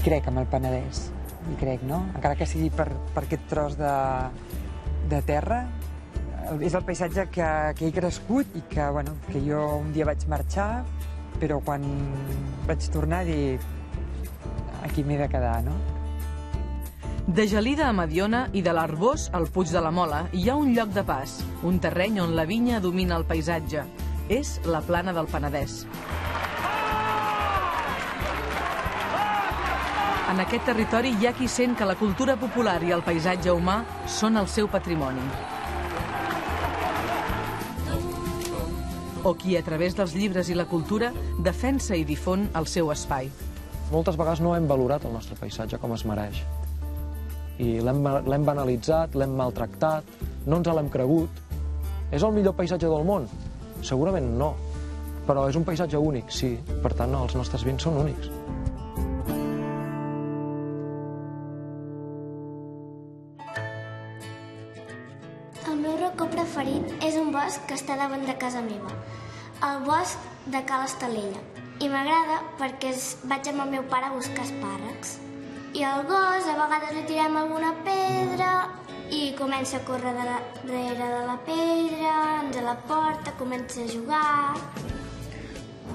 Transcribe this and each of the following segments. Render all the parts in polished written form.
crec en el Penedès, hi crec, no? Encara que sigui per aquest tros de terra, és el paisatge que he crescut i que jo un dia vaig marxar, però quan vaig tornar dic, aquí m'he de quedar, no? De Gelida a Mediona i de l'Arboç al Puig de la Mola hi ha un lloc de pas, un terreny on la vinya domina el paisatge. És la Plana del Penedès. En aquest territori hi ha qui sent que la cultura popular i el paisatge humà són el seu patrimoni. O qui, a través dels llibres i la cultura, defensa i difon el seu espai. Moltes vegades no hem valorat el nostre paisatge com es mereix. I l'hem banalitzat, l'hem maltractat, no ens l'hem cregut. És el millor paisatge del món? Segurament no, però és un paisatge únic, sí. Per tant, els nostres vins són únics. El meu racó preferit és un bosc que està davant de casa meva, el bosc de Ca l'Estalella. I m'agrada perquè vaig amb el meu pare a buscar espàrrecs. I al gos a vegades li tirem alguna pedra i comença a córrer darrere de la pedra, ens la porta, comença a jugar.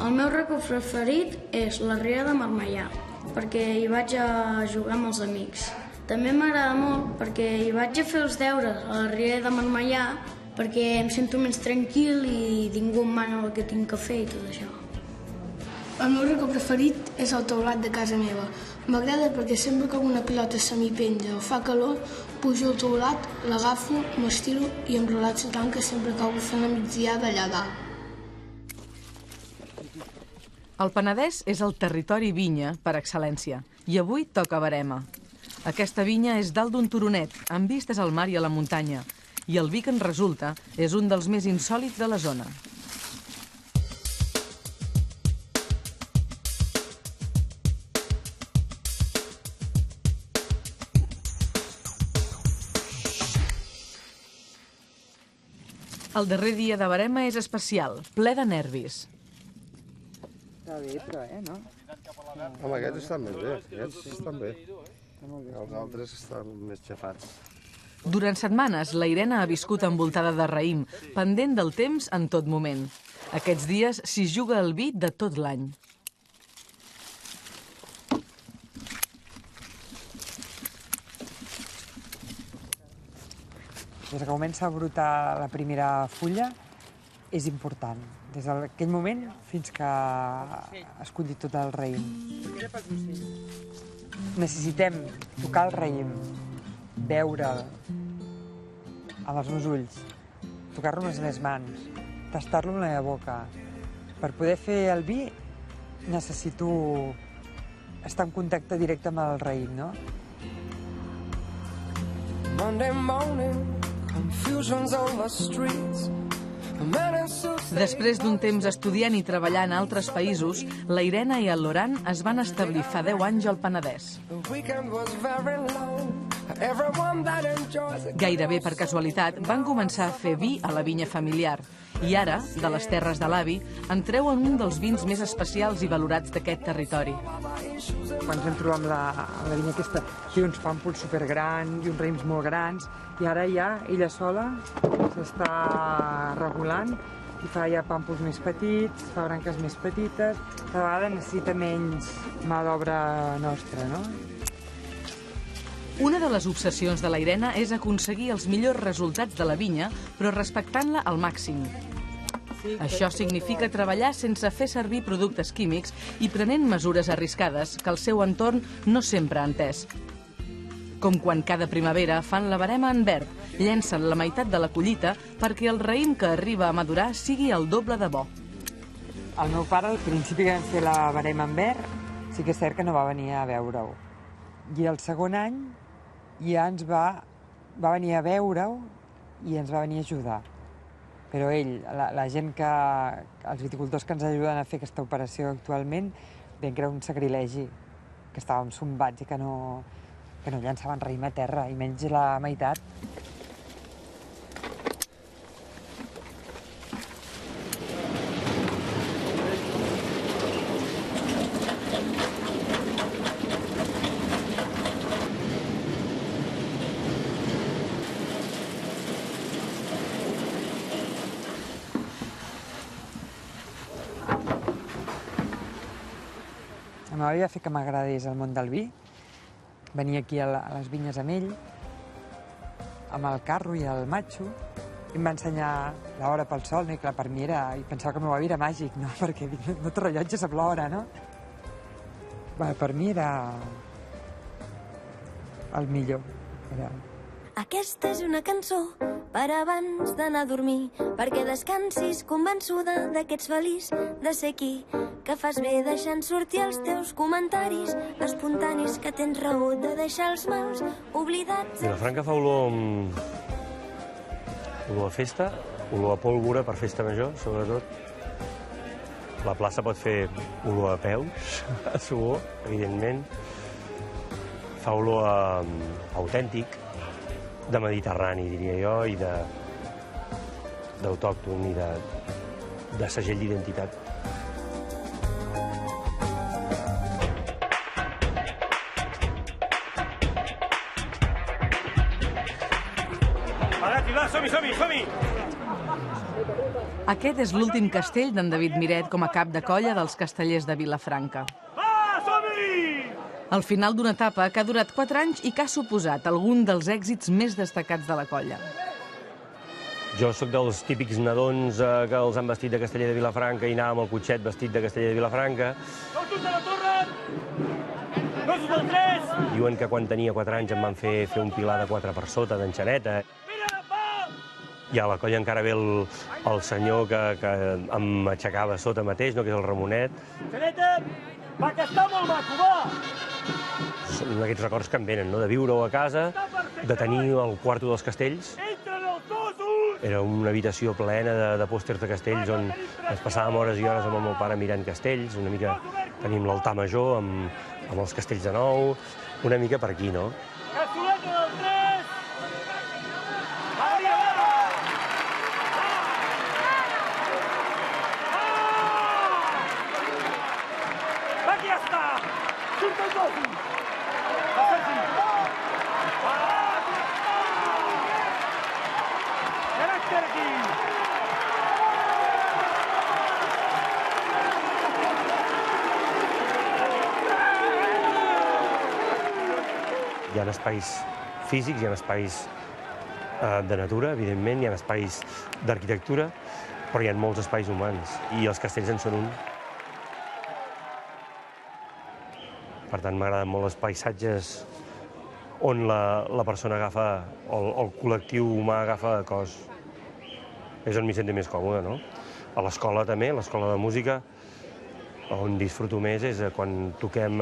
El meu racó preferit és la Riera de Marmellà, perquè hi vaig a jugar amb els amics. També m'agrada molt perquè hi vaig a fer els deures a la Riera de Marmellà perquè em sento més tranquil i ningú em mana el que tinc que fer i tot això. El meu racó preferit és el teulat de casa meva. M'agrada perquè sempre que alguna pilota se m'hi penja o fa calor, pujo al teulat, l'agafo, m'estiro i em relaxo tant que sempre acabo fent la migdiada allà dalt. El Penedès és el territori vinya per excel·lència i avui toca verema. Aquesta vinya és dalt d'un turonet, amb vistes al mar i a la muntanya, i el vi que en resulta és un dels més insòlits de la zona. El darrer dia de verema és especial, ple de nervis. Està bé, però, no? Home, aquests estan més bé, aquests estan bé. Els altres estan més xafats. Durant setmanes, la Irene ha viscut envoltada de raïm, pendent del temps en tot moment. Aquests dies s'hi juga el vi de tot l'any. Des que comença a brotar la primera fulla és important. Des d'aquell moment fins que es colli tot el raïm. Necessitem tocar el raïm, veure'l amb els meus ulls, tocar-lo amb les meves mans, tastar-lo amb la meva boca. Per poder fer el vi necessito estar en contacte directe amb el raïm, no? Monday morning, confusions on the streets. Després d'un temps estudiant i treballant a altres països, la Irene i el Loran es van establir fa 10 anys al Penedès. Gairebé per casualitat van començar a fer vi a la vinya familiar i ara, de les terres de l'avi, en treuen un dels vins més especials i valorats d'aquest territori. Quan ens vam trobar amb la vinya aquesta, té uns pàmpols supergrans i uns raïms molt grans, i ara ja ella sola s'està regulant i fa ja pàmpols més petits, fa branques més petites, cada vegada necessita menys mà d'obra nostra, no? Una de les obsessions de la Irene és aconseguir els millors resultats de la vinya, però respectant-la al màxim. Això significa treballar sense fer servir productes químics i prenent mesures arriscades que el seu entorn no sempre ha entès. Com quan cada primavera fan la verema en verd, llencen la meitat de la collita perquè el raïm que arriba a madurar sigui el doble de bo. El meu pare, al principi que vam fer la verema en verd, sí que és cert que no va venir a veure-ho. I el segon any ja ens va venir a veure-ho i ens va venir a ajudar. Però ell, la gent els viticultors que ens ajuden a fer aquesta operació actualment, veien que era un sacrilegi, que estàvem sombats i que no llançaven raïm a terra, i menys la meitat. meu avi va fer que m'agradés el món del vi. Venia aquí a les vinyes amb ell, amb el carro i el matxo, i em va ensenyar l'hora pel sol, no? I clar, per mi era... I pensava que el meu avi era màgic, no? Perquè dic, no té rellotge, sap l'hora, no? Bé, per mi era el millor. Aquesta és una cançó per abans d'anar a dormir, perquè descansis convençuda de que ets feliç de ser aquí, que fas bé deixant sortir els teus comentaris espontanis, que tens raó de deixar els mals oblidats. Vilafranca fa olor a festa, olor a pólvora per festa major, sobretot. La plaça pot fer olor a peus, a suor, evidentment. Fa olor autèntic, de mediterrani, diria jo, i d'autòcton i de segell d'identitat. Som-hi! Aquest és l'últim castell d'en David Miret com a cap de colla dels castellers de Vilafranca. Al final d'una etapa que ha durat 4 anys i que ha suposat algun dels èxits més destacats de la colla. Jo sóc dels típics nadons que els han vestit de casteller de Vilafranca i anava amb el cotxet vestit de casteller de Vilafranca. Diuen que quan tenia 4 anys em van fer un pilar de 4 per sota d'enxaneta. I a la colla encara ve el senyor que em aixecava sota mateix, que és el Ramonet. Enxaneta, va, que està molt maco, va! Són aquests records que em venen, de viure-ho a casa, de tenir el quarto dels castells. Era una habitació plena de pòsters de castells on ens passàvem hores i hores amb el meu pare mirant castells. Una mica tenim l'altar major amb els castells de nou, una mica per aquí, no? Hi ha espais físics, hi ha espais de natura, evidentment, hi ha espais d'arquitectura, però hi ha molts espais humans, i els castells en són un. Per tant, m'agraden molt els paisatges on la persona agafa, o el col·lectiu humà agafa cos. És on m'hi sento més còmode, no? A l'escola també, a l'escola de música, on disfruto més és quan toquem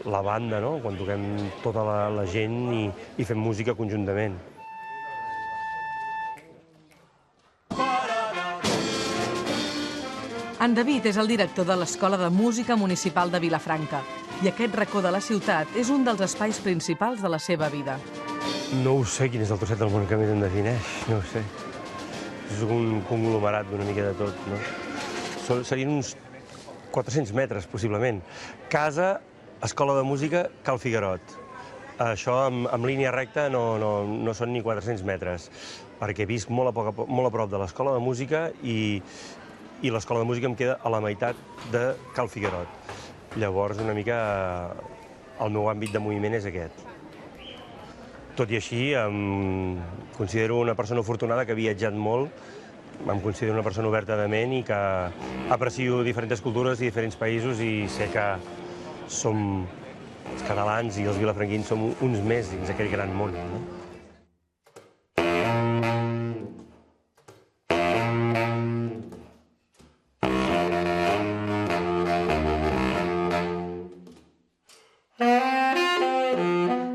la banda, no? Quan toquem tota la gent i fem música conjuntament. En David és el director de l'Escola de Música Municipal de Vilafranca i aquest racó de la ciutat és un dels espais principals de la seva vida. No ho sé quin és el trosset del món que més em defineix, no ho sé. És un conglomerat d'una mica de tot, no? Serien uns 400 metres, possiblement. Casa, Escola de Música, Cal Figuerot. Això, en línia recta, no són ni 400 metres, perquè visc molt a prop de l'Escola de Música i l'Escola de Música em queda a la meitat de Cal Figuerot. Llavors, una mica, el meu àmbit de moviment és aquest. Tot i així, em considero una persona afortunada que ha viatjat molt, em considero una persona oberta de ment i que aprecio diferents cultures i diferents països i sé que som els catalans i els vilafranquins som uns més dins d'aquest gran món, no?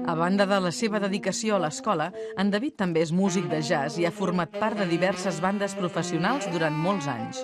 A banda de la seva dedicació a l'escola, en David també és músic de jazz i ha format part de diverses bandes professionals durant molts anys.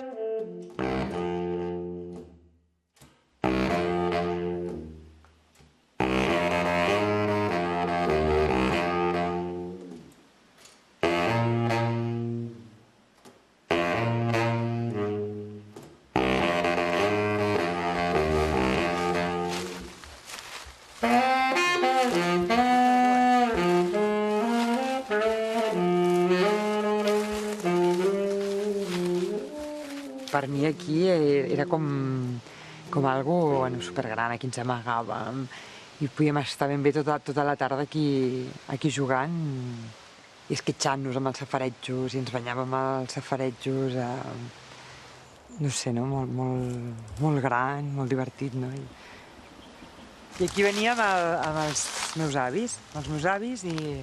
Per mi aquí era com com algo supergran, aquí ens amagàvem i podíem estar ben bé tota la tarda aquí jugant i esquitxant-nos amb els safaretjos i ens banyàvem als safaretjos, no sé, molt gran, molt divertit, no? I aquí veníem amb els meus avis i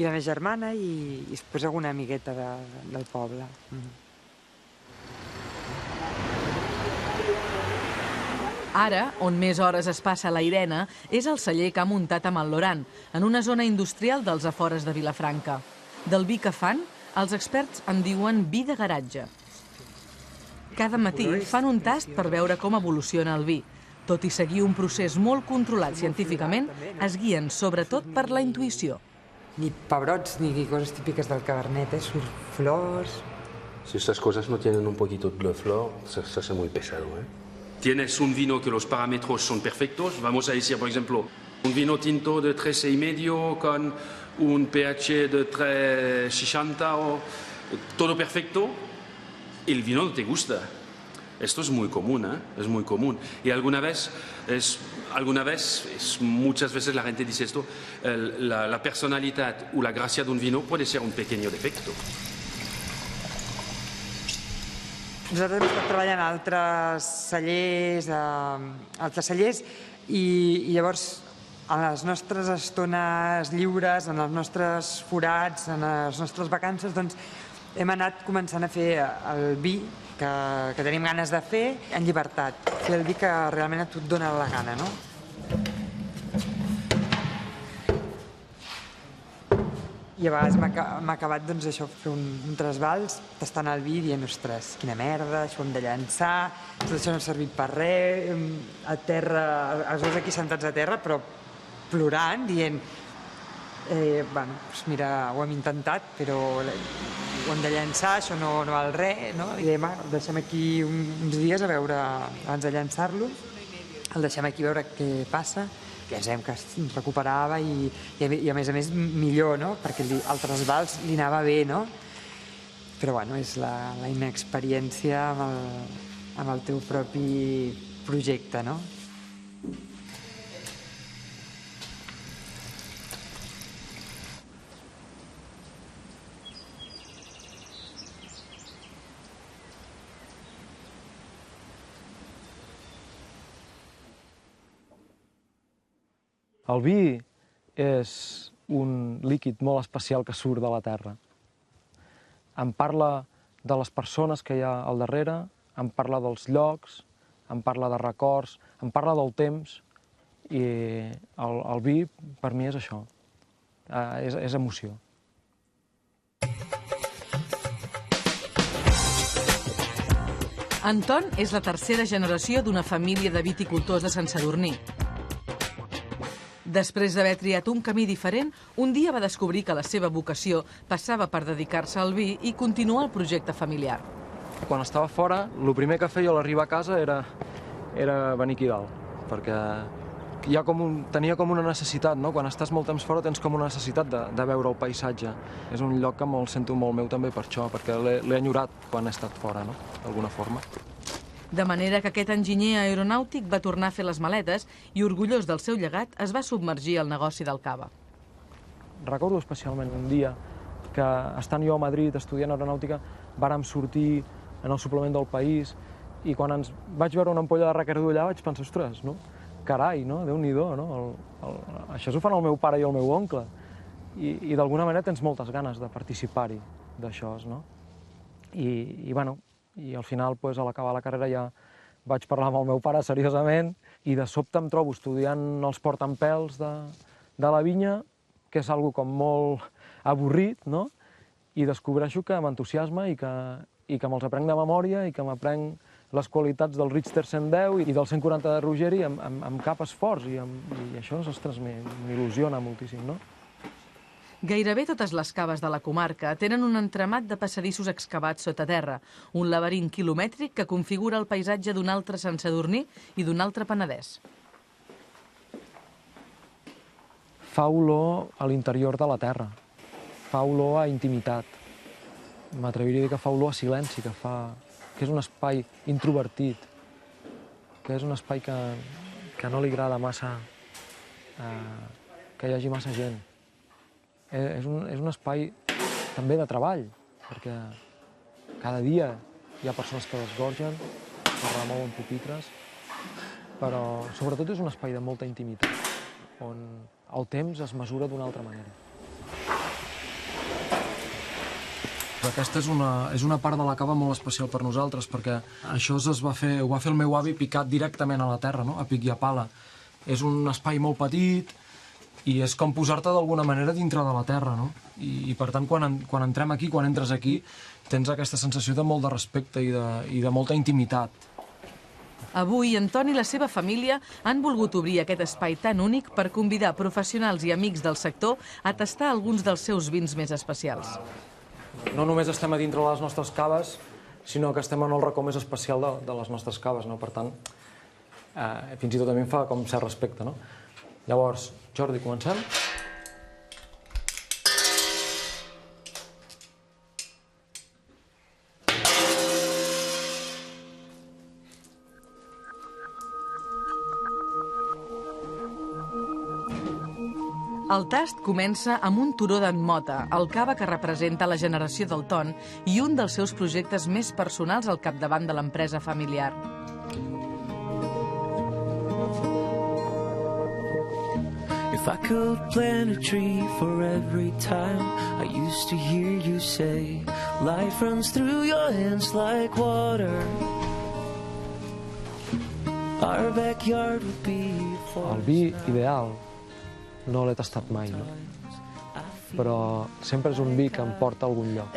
la meva germana i després alguna amigueta del poble. Ara, on més hores es passa la Irene, és el celler que ha muntat amb el Loran, en una zona industrial dels afores de Vilafranca. Del vi que fan, els experts en diuen vi de garatge. Cada matí fan un tast per veure com evoluciona el vi. Tot i seguir un procés molt controlat científicament, es guien sobretot per la intuïció. Ni pebrots ni coses típiques del Cabernet, surt flors... Si estas cosas no tienen un poquito de flor, se hace muy pesado, Tienes un vino que los parámetros son perfectos, vamos a decir, por ejemplo, un vino tinto de 13,5 con un pH de 3,60 o todo perfecto, el vino no te gusta. Esto es muy común, es muy común. Y muchas veces la gente dice esto, la personalidad o la gracia de un vino puede ser un pequeño defecto. Nosaltres hem estat treballant a altres cellers i llavors a les nostres estones lliures, en els nostres forats, en les nostres vacances, doncs hem anat començant a fer el vi que tenim ganes de fer en llibertat, fer el vi que realment a tu et dona la gana, no? I a vegades m'ha acabat, doncs, això, fer un trasbals, tastant el vi, dient, ostres, quina merda, això ho hem de llançar, tot això no ha servit per res, a terra, els dos aquí sentats a terra, però plorant, dient, bueno, doncs mira, ho hem intentat, però ho hem de llançar, això no val res, no? I dèiem, el deixem aquí uns dies a veure, abans de llançar-lo, el deixem aquí a veure què passa, que ja sabem que es recuperava i a més millor, no? Perquè el trasbals li anava bé, no? Però bueno, és la inexperiència amb el teu propi projecte, no? El vi és un líquid molt especial que surt de la terra. Em parla de les persones que hi ha al darrere, em parla dels llocs, em parla de records, em parla del temps, i el vi per mi és això, és emoció. Anton és la tercera generació d'una família de viticultors de Sant Sadurní. Després d'haver triat un camí diferent, un dia va descobrir que la seva vocació passava per dedicar-se al vi i continuar el projecte familiar. Quan estava fora, el primer que feia a l'arribar a casa era venir aquí dalt, perquè tenia com una necessitat, no? Quan estàs molt temps fora tens com una necessitat de veure el paisatge. És un lloc que me'l sento molt meu també per això, perquè l'he enyorat quan he estat fora, no? D'alguna forma. De manera que aquest enginyer aeronàutic va tornar a fer les maletes i, orgullós del seu llegat, es va submergir al negoci del cava. Recordo especialment un dia que, estant jo a Madrid estudiant aeronàutica, vàrem sortir en el suplement del País i quan vaig veure una ampolla de Ricardó allà vaig pensar, ostres, no? Carai, no? Déu-n'hi-do, no? Això s'ho fan el meu pare i el meu oncle. I d'alguna manera tens moltes ganes de participar-hi, d'això, no? I al final, a l'acabar la carrera, ja vaig parlar amb el meu pare seriosament i de sobte em trobo estudiant els portaempelts de la vinya, que és algo com molt avorrit, no? I descobreixo que m'entusiasma i que me'ls aprenc de memòria i que m'aprenc les qualitats del Richter 110 i del 140 de Ruggeri amb cap esforç. I això, ostres, m'il·lusiona moltíssim, no? Gairebé totes les caves de la comarca tenen un entramat de passadissos excavats sota terra, un laberint quilomètric que configura el paisatge d'un altre Sant Sadurní i d'un altre Penedès. Fa olor a l'interior de la terra, fa olor a intimitat. M'atreviria a dir que fa olor a silenci, que és un espai introvertit, que és un espai que no li agrada massa que hi hagi massa gent. És un espai també de treball, perquè cada dia hi ha persones que desgorgen, que remouen pupitres, però sobretot és un espai de molta intimitat, on el temps es mesura d'una altra manera. Aquesta és una part de la cava molt especial per nosaltres, perquè això ho va fer el meu avi picat directament a la terra, no? A pic i a pala. És un espai molt petit i és com posar-te d'alguna manera dintre de la terra, no? I per tant, quan entrem aquí, quan entres aquí, tens aquesta sensació de molt de respecte i de molta intimitat. Avui, Antoni i la seva família han volgut obrir aquest espai tan únic per convidar professionals i amics del sector a tastar alguns dels seus vins més especials. No només estem a dintre les nostres caves, sinó que estem en el racó més especial de les nostres caves, no? Per tant, fins i tot a mi em fa com cert respecte, no? Llavors, Jordi, comencem? El tast comença amb un turó d'en Mota, el cava que representa la generació del Ton i un dels seus projectes més personals al capdavant de l'empresa familiar. If I could plant a tree for every time I used to hear you say life runs through your hands like water. Our backyard would be El vi ideal no l'he tastat mai, no? Però sempre és un vi que em porta a algun lloc.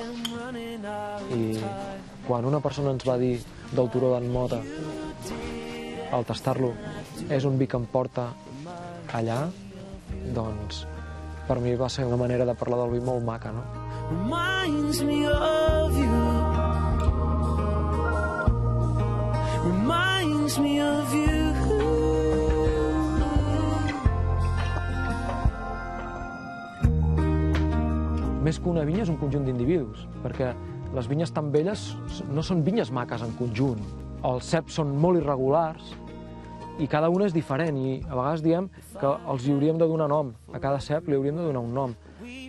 I quan una persona ens va dir del turó d'en Mota, al tastar-lo, és un vi que em porta allà, doncs per mi va ser una manera de parlar del vi molt maca, no? Reminds me of you. Reminds me of you. Més que una vinya és un conjunt d'individus, perquè les vinyes tan velles no són vinyes maques en conjunt. Els ceps són molt irregulars i cada un és diferent i a vegades diem que els hi hauríem de donar nom. A cada cep li hauríem de donar un nom,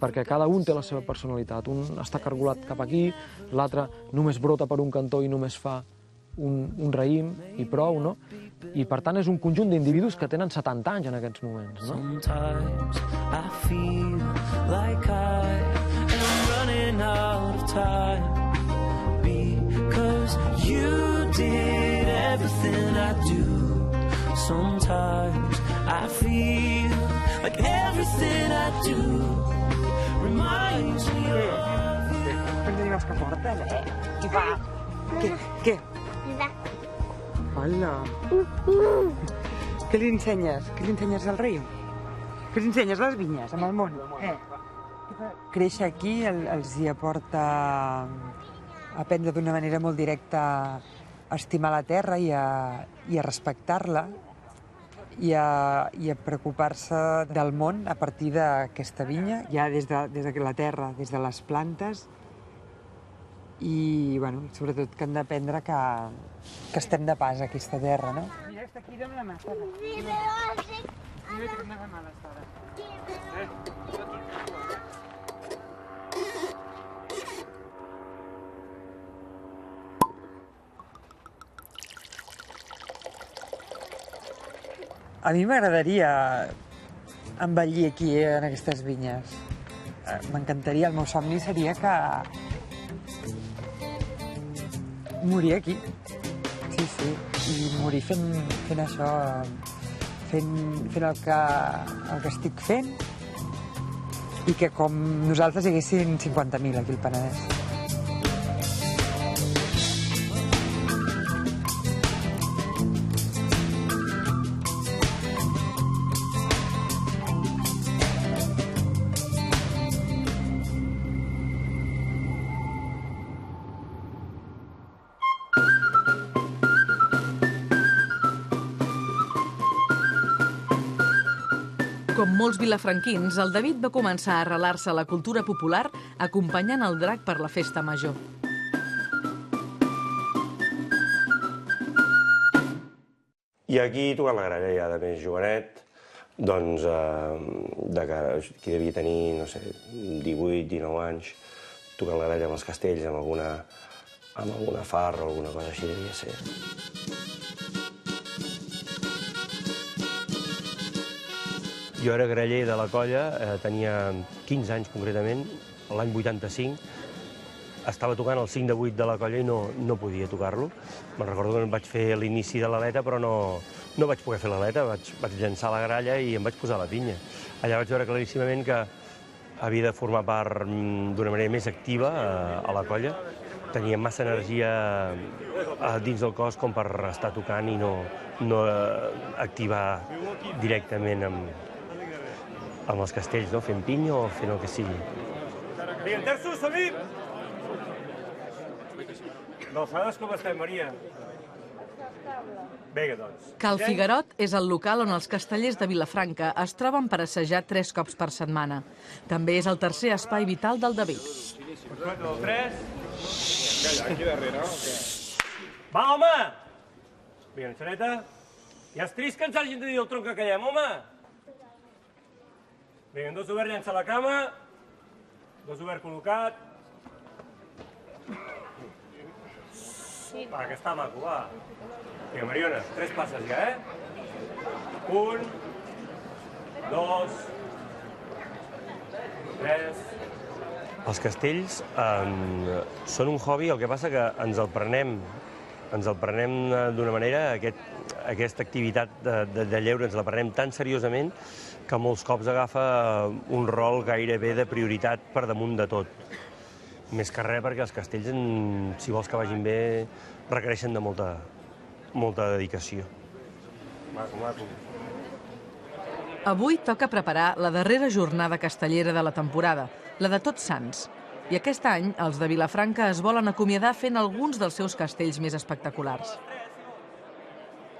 perquè cada un té la seva personalitat. Un està cargolat cap aquí, l'altre només brota per un cantó i només fa un raïm i prou, no? I per tant és un conjunt d'individus que tenen 70 anys en aquests moments, no? Sometimes I feel like I am running out of time because you did everything I do. Sometimes I feel like everything I do reminds me of you. Els que porten, Què va? Què? Hola. Què li ensenyes? Què li ensenyes al rei? Què li ensenyes les vinyes, amb el món? Créixer aquí els hi aporta a aprendre d'una manera molt directa a estimar la terra i a respectar-la i a preocupar-se del món a partir d'aquesta vinya, ja des de la terra, des de les plantes, i sobretot que hem d'aprendre que estem de pas a aquesta terra, no? Mira, està aquí amb la mà, Sara. Mira, que una mà, Sara. A mi m'agradaria envellir aquí, en aquestes vinyes. M'encantaria, el meu somni seria que morir aquí. Sí, i morir fent això, fent el que estic fent i que com nosaltres hi haguessin 50.000 aquí al Penedès. Com molts vilafranquins, el David va començar a arrelar-se a la cultura popular acompanyant el drac per la festa major. I aquí tocant la gralla ja de més jovenet, doncs, qui devia tenir, no sé, 18, 19 anys, tocant la gralla amb els castells, amb alguna farra o alguna cosa així devia ser. Jo era graller de la colla, tenia 15 anys concretament, l'any 85, estava tocant el 5 de 8 de la colla i no podia tocar-lo. Me'n recordo que vaig fer l'inici de l'aleta, però no vaig poder fer l'aleta, vaig llançar la gralla i em vaig posar la pinya. Allà vaig veure claríssimament que havia de formar part d'una manera més activa a la colla. Tenia massa energia dins del cos com per estar tocant i no activar directament amb els castells, fent pinya o fent el que sigui. Vinga, terços, som-hi! D'alçades com estem, Maria? Vinga, doncs. Cal Figuerot és el local on els castellers de Vilafranca es troben per assajar 3 cops per setmana. També és el tercer espai vital del David. 4, 3... Aquí darrere, o què? Va, home! Vinga, Xaneta. Ja és trist que ens hagin de dir el tronc que callem, home! Vinga, en dos obert llença la cama. Dos obert col·locat. Va, que està maco, va. Vinga, Mariona, 3 passes ja, 1, 2, 3... Els castells són un hobby, el que passa que ens el prenem d'una manera, aquesta activitat de lleure ens la prenem tan seriosament que molts cops agafa un rol gairebé de prioritat per damunt de tot. Més que res perquè els castells, si vols que vagin bé, requereixen de molta dedicació. Maco, maco. Avui toca preparar la darrera jornada castellera de la temporada, la de Tots Sants. I aquest any, els de Vilafranca es volen acomiadar fent alguns dels seus castells més espectaculars.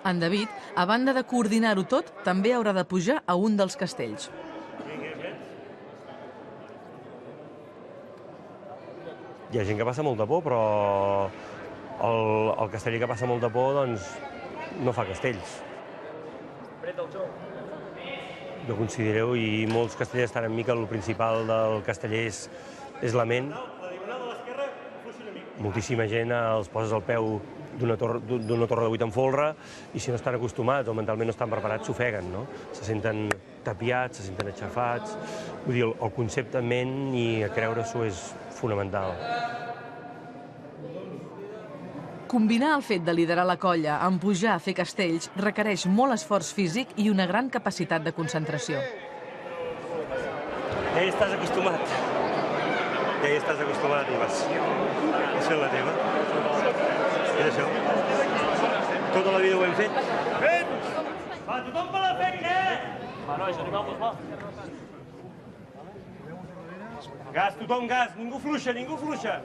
En David, a banda de coordinar-ho tot, també haurà de pujar a un dels castells. Hi ha gent que passa molta por, però el casteller que passa molta por, doncs, no fa castells. Jo considero, i molts castellers estan amb mi, que el principal del casteller és la ment. Moltíssima gent els poses al peu d'una torre de 8 en folre i si no estan acostumats o mentalment no estan preparats s'ofeguen, no? Se senten tapiats, se senten aixafats. Vull dir, el concepte ment i creure-s'ho és fonamental. Combinar el fet de liderar la colla amb pujar a fer castells requereix molt esforç físic i una gran capacitat de concentració. Ja hi estàs acostumat. Ja hi estàs acostumat i vas fent la teva. És això. Tota la vida ho hem fet. Vents! Va, tothom per la feina, Va, nois, animeu-vos, va. Gas, tothom gas, ningú fluixa, ningú fluixa.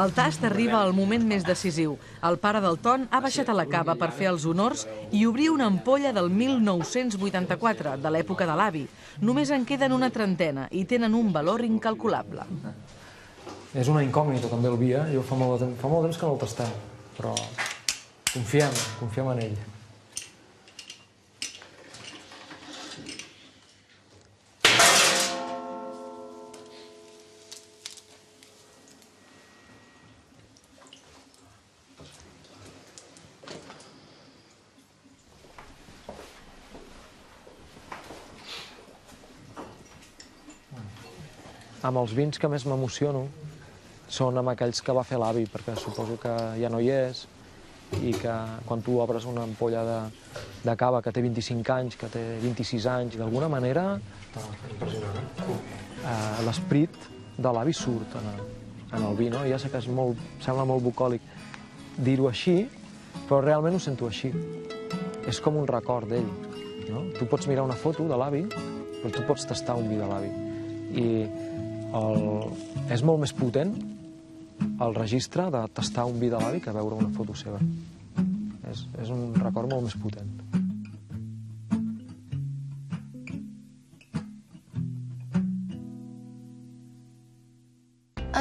El tast arriba al moment més decisiu. El pare del Ton ha baixat a la cava per fer els honors i obrir una ampolla del 1984, de l'època de l'avi. Només en queden una trentena i tenen un valor incalculable. És una incògnita també el vi, Jo fa molt temps que no el tastem, però confiem en ell. Amb els vins que més m'emociono són amb aquells que va fer l'avi, perquè suposo que ja no hi és i que quan tu obres una ampolla de cava que té 25 anys, que té 26 anys, d'alguna manera l'esperit de l'avi surt en el vi, no? Ja sé que sembla molt bucòlic dir-ho així, però realment ho sento així. És com un record d'ell, no? Tu pots mirar una foto de l'avi, però tu pots tastar un vi de l'avi. I és molt més potent el registre de tastar un vi de l'avi que veure una foto seva. És un record molt més potent.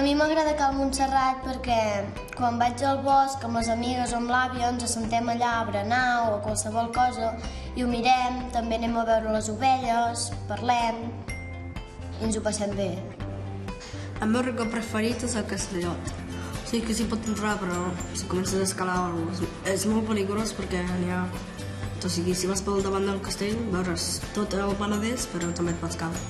A mi m'agrada Cal Montserrat perquè quan vaig al bosc amb les amigues o amb l'àvia ens assentem allà a berenar o a qualsevol cosa i ho mirem, també anem a veure les ovelles, parlem i ens ho passem bé. El meu racó preferit és el Castellot. Sí que s'hi pot entrar, però si comences a escalar és molt perillós perquè n'hi ha... O sigui, si vas pel davant del castell veuràs tot el Penedès, però també et pots caure.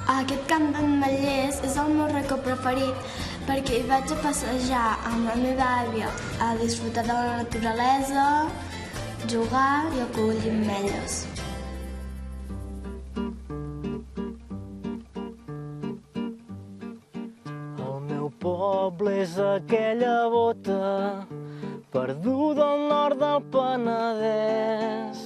Aquest camp d'Ametllers és el meu racó preferit perquè hi vaig a passejar amb la meva àvia a disfrutar de la naturalesa, jugar i a collir ametlles. El meu poble és aquella bota perduda al nord del Penedès,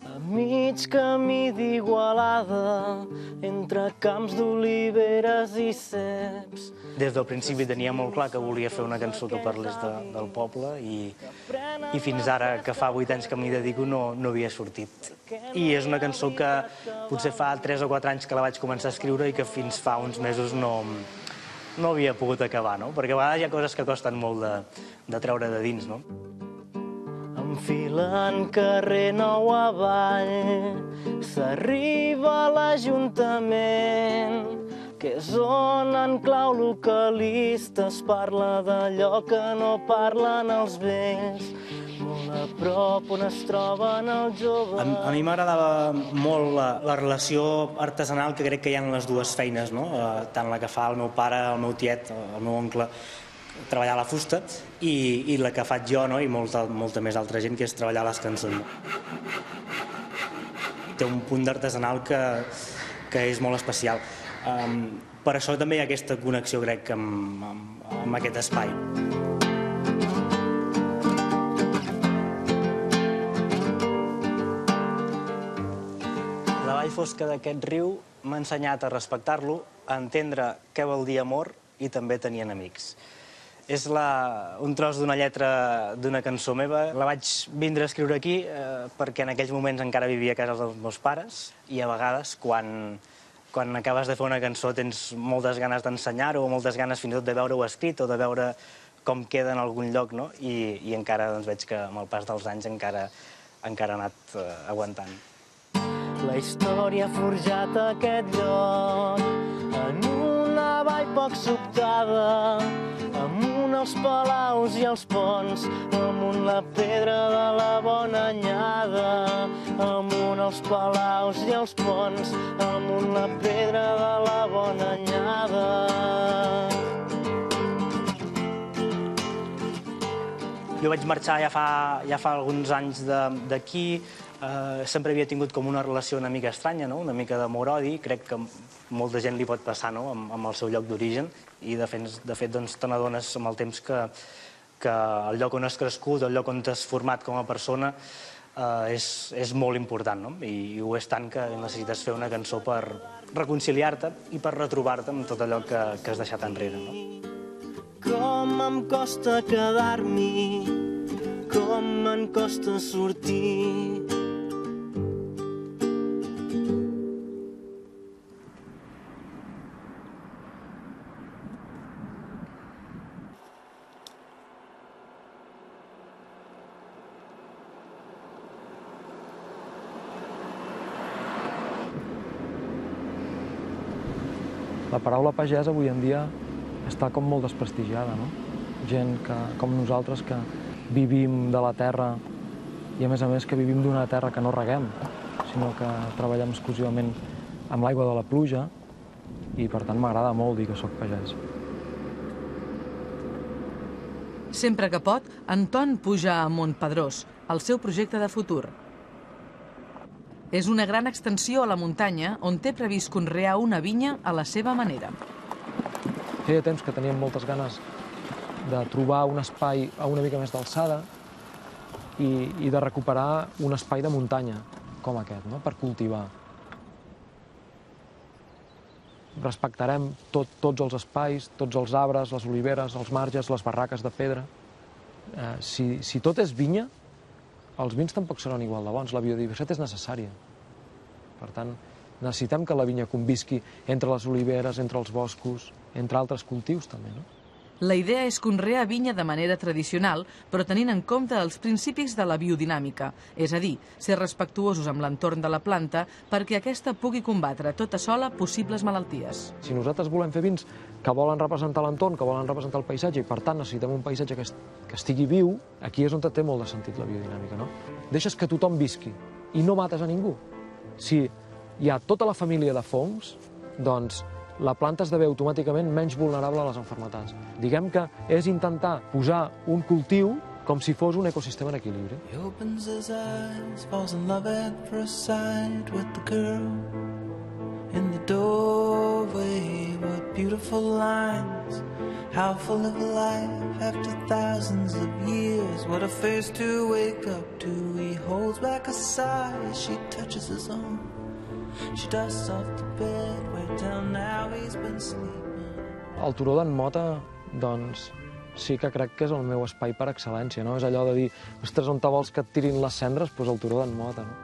a mig camí d'Igualada, entre camps d'oliveres i ceps. Des del principi tenia molt clar que volia fer una cançó que parlés del poble i fins ara, que fa 8 anys que m'hi dedico, no havia sortit. I és una cançó que potser fa 3 o 4 anys que la vaig començar a escriure i que fins fa uns mesos no havia pogut acabar, no? Perquè a vegades hi ha coses que costen molt de treure de dins, no? Enfilant carrer Nou avall, s'arriba a l'Ajuntament, que és on en clau localista es parla d'allò que no parlen els vells, molt a prop on es troben els joves. A mi m'agradava molt la relació artesanal que crec que hi ha en les dues feines, no? Tant la que fa el meu pare, el meu tiet, el meu oncle, treballar la fusta, i la que faig jo, no? I molta més altra gent, que és treballar les cançons. Té un punt d'artesanal que és molt especial. Per això també hi ha aquesta connexió, crec, amb aquest espai. La vall fosca d'aquest riu m'ha ensenyat a respectar-lo, a entendre què vol dir amor i també tenir enemics. És un tros d'una lletra d'una cançó meva. La vaig vindre a escriure aquí perquè en aquells moments encara vivia a casa dels meus pares i a vegades quan acabes de fer una cançó tens moltes ganes d'ensenyar-ho o moltes ganes fins i tot de veure-ho escrit o de veure com queda en algun lloc, no? I encara veig que amb el pas dels anys encara ha anat aguantant. La història ha forjat aquest lloc en una vall poc sobtada, amunt els palaus i els ponts, amunt la pedra de la bona anyada, amunt els palaus i els ponts, amunt la pedra de la bona anyada. Jo vaig marxar ja fa alguns anys d'aquí. Sempre havia tingut com una relació una mica estranya, una mica d'amor-odi. Crec que molta gent li pot passar amb el seu lloc d'origen i de fet te n'adones amb el temps que el lloc on has crescut, el lloc on t'has format com a persona és molt important, i ho és tant que necessites fer una cançó per reconciliar-te i per retrobar-te amb tot allò que has deixat enrere. Com em costa quedar-m'hi, com em costa sortir. La paraula pagès avui en dia està com molt desprestigiada, no? Gent com nosaltres que vivim de la terra i a més que vivim d'una terra que no reguem, sinó que treballem exclusivament amb l'aigua de la pluja i per tant m'agrada molt dir que sóc pagès. Sempre que pot, Anton puja a Montpedrós, el seu projecte de futur. És una gran extensió a la muntanya on té previst conrear una vinya a la seva manera. Feia temps que teníem moltes ganes de trobar un espai a una mica més d'alçada i de recuperar un espai de muntanya com aquest, per cultivar. Respectarem tots els espais, tots els arbres, les oliveres, els marges, les barraques de pedra. Si tot és vinya, els vins tampoc seran igual de bons. La biodiversitat és necessària. Per tant, necessitem que la vinya convisqui entre les oliveres, entre els boscos, entre altres cultius també, no? La idea és conrear vinya de manera tradicional, però tenint en compte els principis de la biodinàmica, és a dir, ser respectuosos amb l'entorn de la planta perquè aquesta pugui combatre tota sola possibles malalties. Si nosaltres volem fer vins que volen representar l'entorn, que volen representar el paisatge, i per tant necessitem un paisatge que estigui viu, aquí és on té molt de sentit la biodinàmica, no? Deixes que tothom visqui i no mates a ningú. Si hi ha tota la família de fongs, doncs la planta esdevé automàticament menys vulnerable a les malalties. Diguem que és intentar posar un cultiu com si fos un ecosistema en equilibri. He opens his eyes, falls in love at first sight with the girl in the doorway. What beautiful lines, how full of life after thousands of years. What a face to wake up to. He holds back a sigh as she touches his arm. She dusts off the bed where down now he's been sleeping. El turó d'en Mota, doncs, sí que crec que és el meu espai per excel·lència, no? És allò de dir, ostres, on te vols que et tirin les cendres? Doncs el turó d'en Mota, no?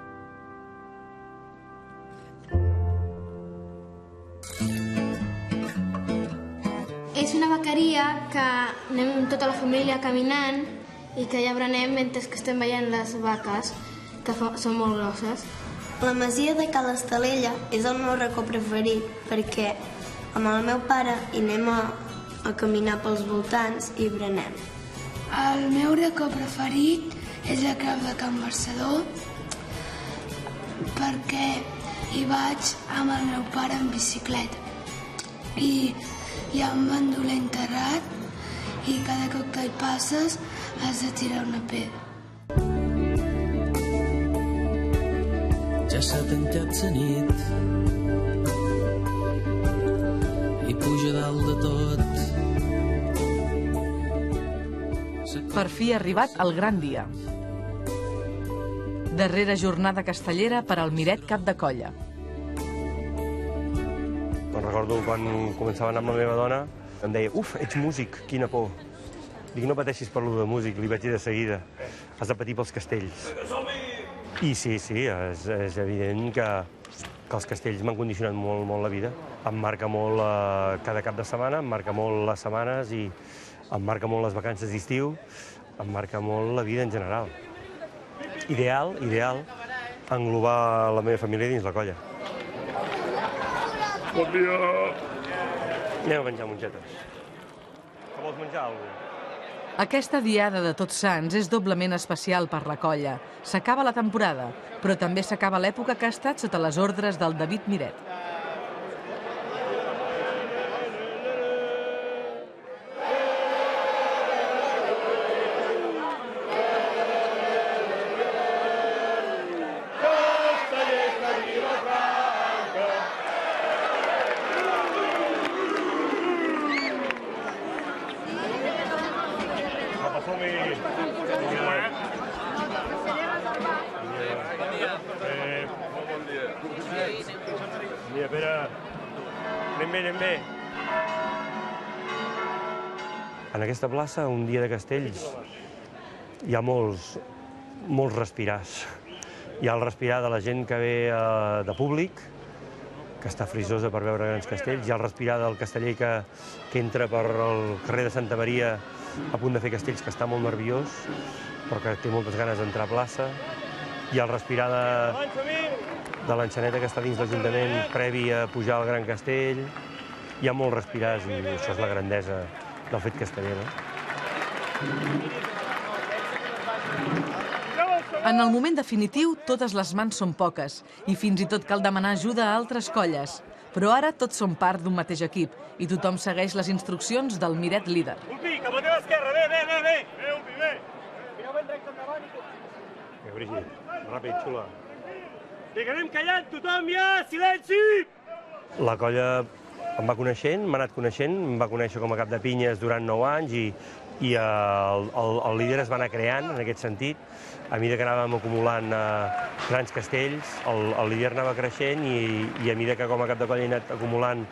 És una vaqueria que anem tota la família caminant i que ja berenem mentre que estem veient les vaques, que són molt grosses. La masia de Cal Estalella és el meu racó preferit perquè amb el meu pare hi anem a caminar pels voltants i berenem. El meu racó preferit és la creu de Can Barcedor perquè hi vaig amb el meu pare en bicicleta i hi ha un bandoler enterrat i cada cop que hi passes has de tirar una pedra. Ja s'ha tancat la nit i puja dalt de tot. Per fi ha arribat el gran dia. Darrera jornada castellera per al Miret Cap de Colla. Me'n recordo quan començava a anar amb la meva dona, em deia, uf, ets músic, quina por. Dic, no pateixis per lo de músic, li vaig dir de seguida. Has de patir pels castells. I sí, és evident que els castells m'han condicionat molt la vida. Em marca molt cada cap de setmana, em marca molt les setmanes i em marca molt les vacances d'estiu, em marca molt la vida en general. Ideal, englobar la meva família dins la colla. Bon dia! Anem a menjar mongetes. Que vols menjar alguna cosa? Aquesta diada de Tots Sants és doblement especial per la colla. S'acaba la temporada, però també s'acaba l'època que ha estat sota les ordres del David Miret. Mira, Pere, anem bé. En aquesta plaça, un dia de castells, hi ha molts respirars. Hi ha el respirar de la gent que ve de públic, que està frisosa per veure grans castells. Hi ha el respirar del casteller que entra per el carrer de Santa Maria a punt de fer castells, que està molt nerviós, però que té moltes ganes d'entrar a plaça. Hi ha el respirar de l'enxaneta que està dins l'Ajuntament previ a pujar al Gran Castell. Hi ha molts respirars i això és la grandesa del fet casteller, no? En el moment definitiu, totes les mans són poques i fins i tot cal demanar ajuda a altres colles. Però ara tots som part d'un mateix equip i tothom segueix les instruccions del Miret líder. Ulpi, cap a la teva esquerra, bé. Ulpi, bé. Mireu ben recte endavant i tot. Brigit, ràpid, xula. Vinga, anem callant, tothom ja, silenci! La colla em va coneixent, m'ha anat coneixent, em va conèixer com a cap de pinyes durant 9 anys i el líder es va anar creant en aquest sentit. A mesura que anàvem acumulant grans castells, el líder anava creixent i a mesura que com a cap de colla he anat acumulant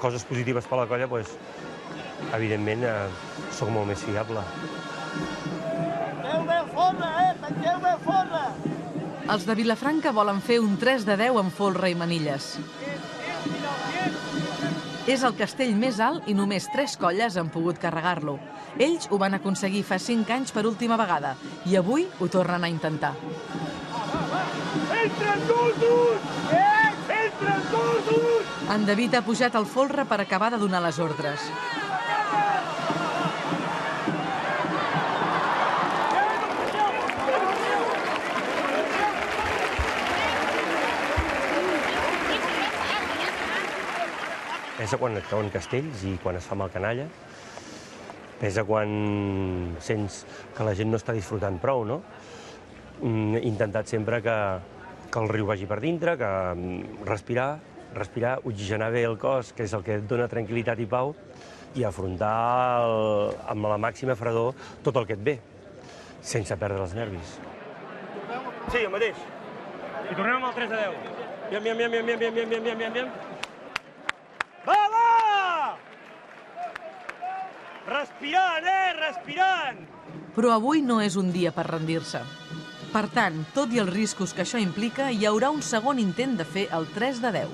coses positives per a la colla, doncs, evidentment, soc molt més fiable. Tanqueu bé el forra, tanqueu bé el forra! Els de Vilafranca volen fer un 3 de 10 amb folre i manilles. És el castell més alt i només 3 colles han pogut carregar-lo. Ells ho van aconseguir fa 5 anys per última vegada i avui ho tornen a intentar. Entren tots! Entren tots! En David ha pujat al folre per acabar de donar les ordres. Pesa quan et cauen castells i quan es fa mal canalla. Pesa quan sents que la gent no està disfrutant prou, no? He intentat sempre que el riu vagi per dintre, que respirar, oxigenar bé el cos, que és el que et dona tranquil·litat i pau, i afrontar amb la màxima fredor tot el que et ve, sense perdre els nervis. Sí, el mateix. I tornem amb el 3 a 10. Aviam. Va! Respirant, respirant! Però avui no és un dia per rendir-se. Per tant, tot i els riscos que això implica, hi haurà un segon intent de fer el 3 de 10.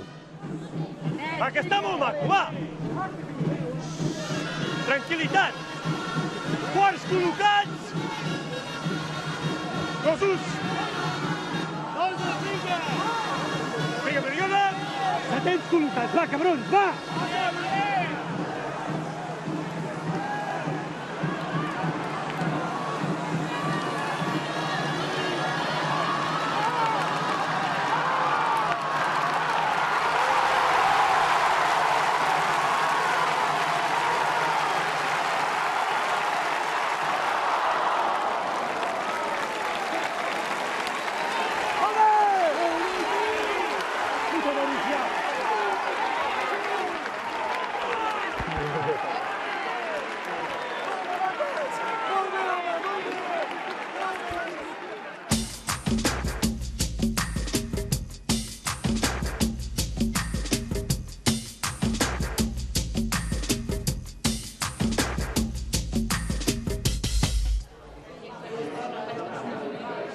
Va, que està molt maco, va! Tranquil·litat! Quarts col·locats! Gossos! Vinga, Mariona! Setents col·locats, va, cabrons, va!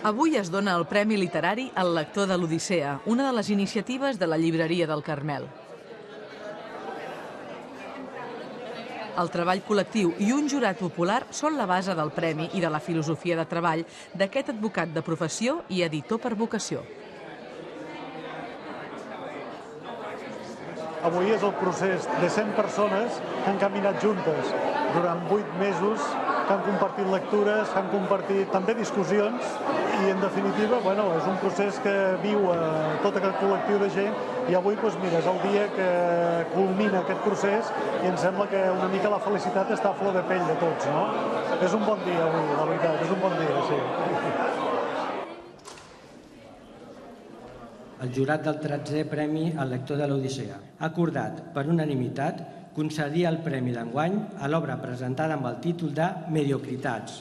Avui es dona el Premi Literari al lector de l'Odissea, una de les iniciatives de la llibreria del Carmel. El treball col·lectiu i un jurat popular són la base del premi i de la filosofia de treball d'aquest advocat de professió i editor per vocació. Avui és el procés de 100 persones que han caminat juntes durant 8 mesos, que han compartit lectures, que han compartit també discussions i, en definitiva, és un procés que viu tot aquest col·lectiu de gent i avui, mira, és el dia que culmina aquest procés i em sembla que una mica la felicitat està a flor de pell de tots, no? És un bon dia avui, la veritat, és un bon dia, sí. El jurat del 13è Premi al lector de l'Odissea ha acordat, per unanimitat, concedir el premi d'enguany a l'obra presentada amb el títol de Mediocritats.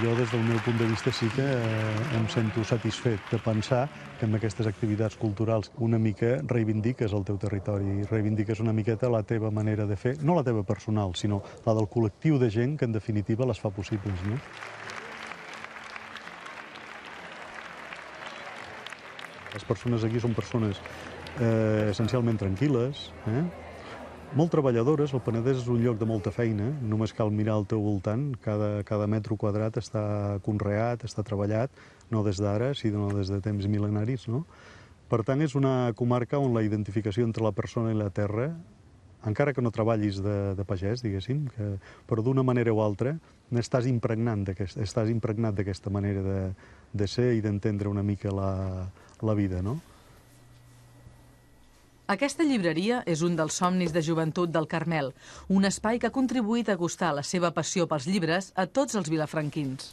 Jo, des del meu punt de vista, sí que em sento satisfet de pensar que amb aquestes activitats culturals una mica reivindiques el teu territori, reivindiques una miqueta la teva manera de fer, no la teva personal, sinó la del col·lectiu de gent que, en definitiva, les fa possibles, no? Les persones aquí són persones essencialment tranquil·les, molt treballadores. El Penedès és un lloc de molta feina, només cal mirar al teu voltant, cada metre quadrat està conreat, està treballat, no des d'ara, sinó des de temps mil·lenaris, no? Per tant, és una comarca on la identificació entre la persona i la terra, encara que no treballis de pagès, diguéssim, però d'una manera o altra estàs impregnat d'aquesta manera de ser i d'entendre una mica la vida, no? Aquesta llibreria és un dels somnis de joventut del Carmel, un espai que ha contribuït a acostar la seva passió pels llibres a tots els vilafranquins.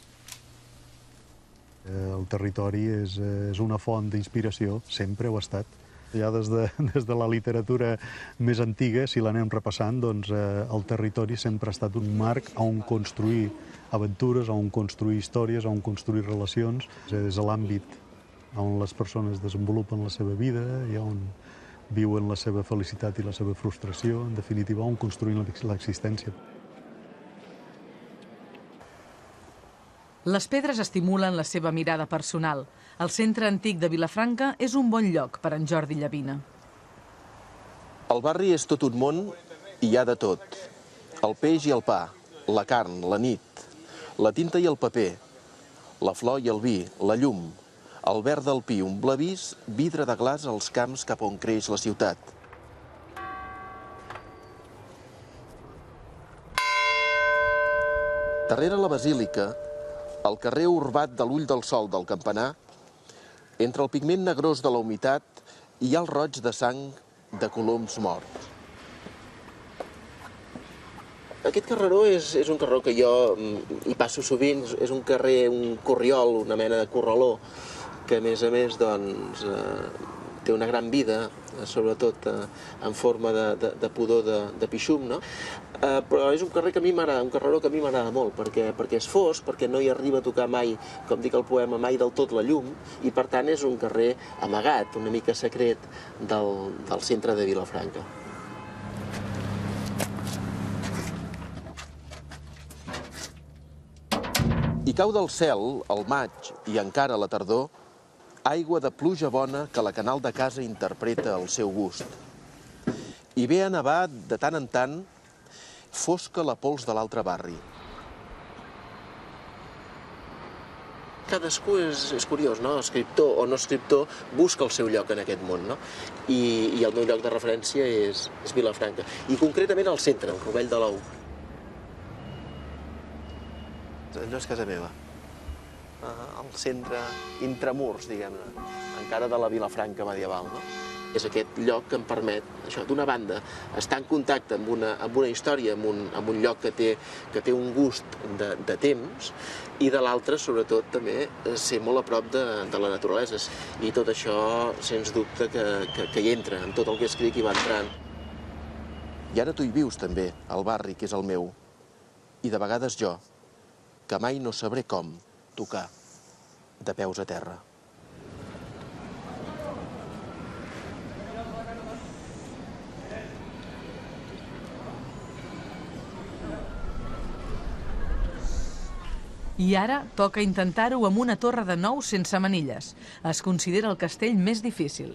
El territori és una font d'inspiració, sempre ho ha estat. Ja des de la literatura més antiga, si l'anem repassant, doncs el territori sempre ha estat un marc on construir aventures, on construir històries, on construir relacions. És l'àmbit on les persones desenvolupen la seva vida i on viuen la seva felicitat i la seva frustració, en definitiva, on construïm l'existència. Les pedres estimulen la seva mirada personal. El centre antic de Vilafranca és un bon lloc per en Jordi Llavina. El barri és tot un món i hi ha de tot. El peix i el pa, la carn, la nit, la tinta i el paper, la flor i el vi, la llum, el verd del pi, un blavís, vidre de glaç als camps cap on creix la ciutat. Darrere la basílica, al carrer urbat de l'Ull del Sol del campanar, entre el pigment negrós de la humitat, hi ha el roig de sang de coloms morts. Aquest carreró és un carreró que jo hi passo sovint, és un carrer, un corriol, una mena de corraló, que a més té una gran vida, sobretot en forma de pudor de pixum, no? Però és un carrer que a mi m'agrada, un carreró que a mi m'agrada molt, perquè és fosc, perquè no hi arriba a tocar mai, com dic al poema, mai del tot la llum, i per tant és un carrer amagat, una mica secret del centre de Vilafranca. I cau del cel, al maig i encara a la tardor, aigua de pluja bona que la Canal de Casa interpreta al seu gust. I ve a nevar de tant en tant fosca la pols de l'altre barri. Cadascú és curiós, no? Escriptor o no escriptor busca el seu lloc en aquest món, no? I el meu lloc de referència és Vilafranca. I concretament al centre, el Rovell de l'Ou. Allò és casa meva. Al centre, intramurs, diguem-ne, encara de la Vilafranca medieval, no? És aquest lloc que em permet, això, d'una banda, estar en contacte amb una història, amb un lloc que té un gust de temps, i de l'altre, sobretot, també, ser molt a prop de la naturalesa. I tot això, sens dubte, que hi entra, en tot el que escric hi va entrant. I ara tu hi vius, també, al barri, que és el meu. I de vegades jo, que mai no sabré com tocar de peus a terra. I ara toca intentar-ho amb una torre de nou sense manilles. Es considera el castell més difícil.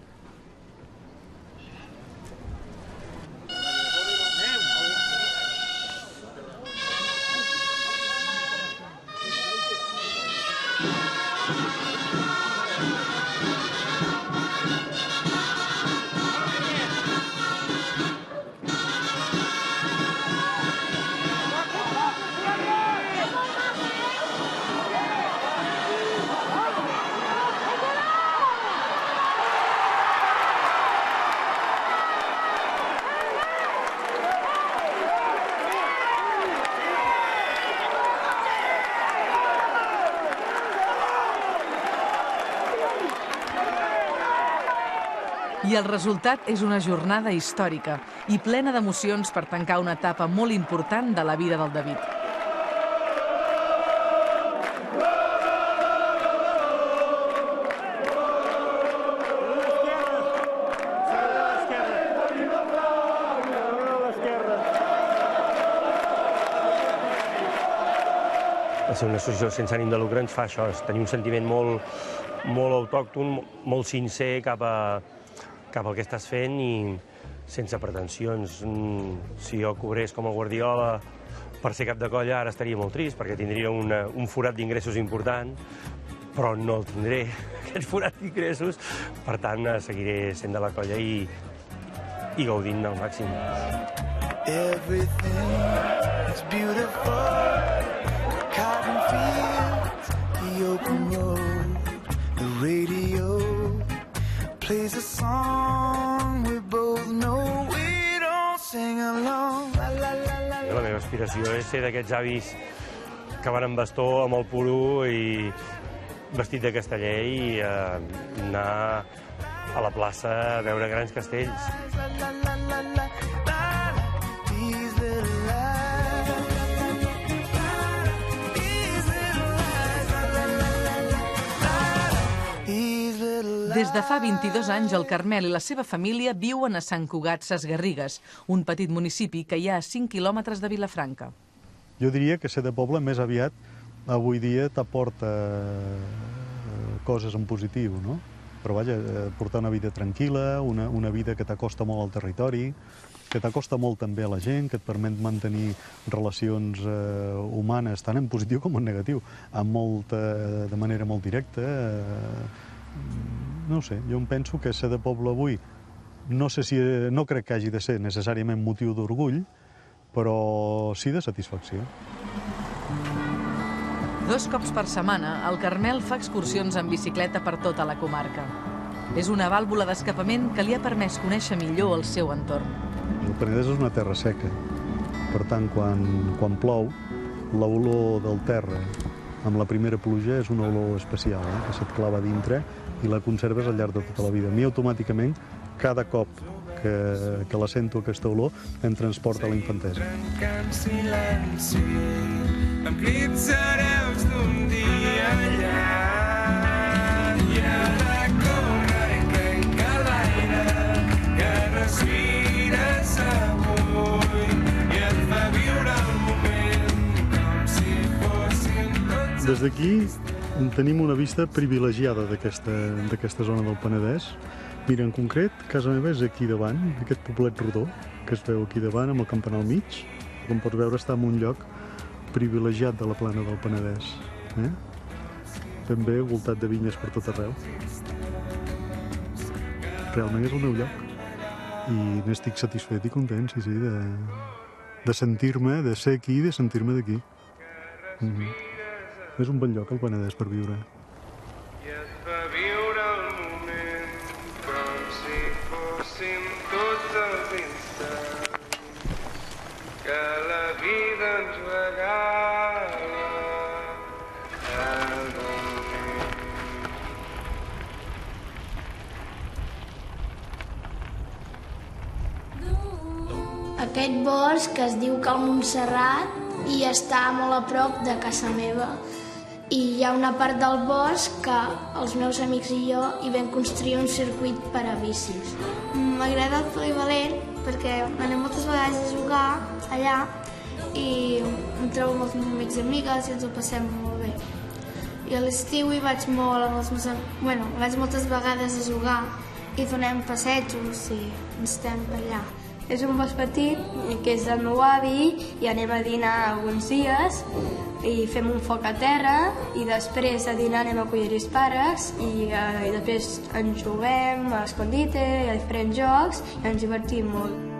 I el resultat és una jornada històrica i plena d'emocions per tancar una etapa molt important de la vida del David. Ser una associació sense ànim de lucre ens fa això, tenir un sentiment molt autòcton, molt sincer cap al que estàs fent i sense pretensions. Si jo cobrés com a Guardiola per ser cap de colla, ara estaria molt trist, perquè tindria un forat d'ingressos important, però no el tindré, aquest forat d'ingressos. Per tant, seguiré sent de la colla i gaudint al màxim. Everything is beautiful. Cotton fields, the open road, the radio plays a song we both know, we don't sing along. La meva aspiració és ser d'aquests avis que van amb bastó, amb el puro i vestit de casteller i anar a la plaça a veure grans castells. Des de fa 22 anys, el Carmel i la seva família viuen a Sant Cugat Sesgarrigues, un petit municipi que hi ha a 5 quilòmetres de Vilafranca. Jo diria que ser de poble més aviat avui dia t'aporta coses en positiu, no? Però vaja, portar una vida tranquil·la, una vida que t'acosta molt al territori, que t'acosta molt també a la gent, que et permet mantenir relacions humanes, tant en positiu com en negatiu, de manera molt directa. No ho sé, jo em penso que ser de poble avui, no crec que hagi de ser necessàriament motiu d'orgull, però sí de satisfacció. 2 cops per setmana, el Carmel fa excursions en bicicleta per tota la comarca. És una vàlvula d'escapament que li ha permès conèixer millor el seu entorn. El Penedès és una terra seca. Per tant, quan plou, l'olor del terra amb la primera pluja és una olor especial, que se't clava dintre i la conserves al llarg de tota la vida. A mi, automàticament, cada cop que la sento, aquesta olor, em transporta a la infantesa. Amb crits hereus d'un dia llarg i ara corre i trenca l'aire que respires avui i et fa viure el moment com si fossin tots... Des d'aquí tenim una vista privilegiada d'aquesta zona del Penedès. Mira, en concret, casa meva és aquí davant, aquest poblet rodó que es veu aquí davant amb el campanar al mig. Com pots veure, està en un lloc privilegiat de la plana del Penedès. Ben bé, voltat de vinyes per tot arreu. Realment és el meu lloc. I n'estic satisfet i content, sí, de sentir-me, de ser aquí i de sentir-me d'aquí. És un bon lloc, el Penedès, per viure. I et fa viure el moment com si fossin tots els instants que la vida ens regala a dormir. Aquest bosc es diu Cal Montserrat i està molt a prop de casa meva. I hi ha una part del bosc que els meus amics i jo hi vam construir un circuit per a bicis. M'agrada el polivalent perquè anem moltes vegades a jugar allà i em trobo molts amics i amigues i ens ho passem molt bé. I a l'estiu hi vaig molt amb els meus amics, vaig moltes vegades a jugar i donem passejos i ens estem allà. És un bosc petit, que és del meu avi, i anem a dinar alguns dies i fem un foc a terra i després a dinar anem a collir espàrrecs i després ens juguem a l'escondite i a diferents jocs i ens divertim molt.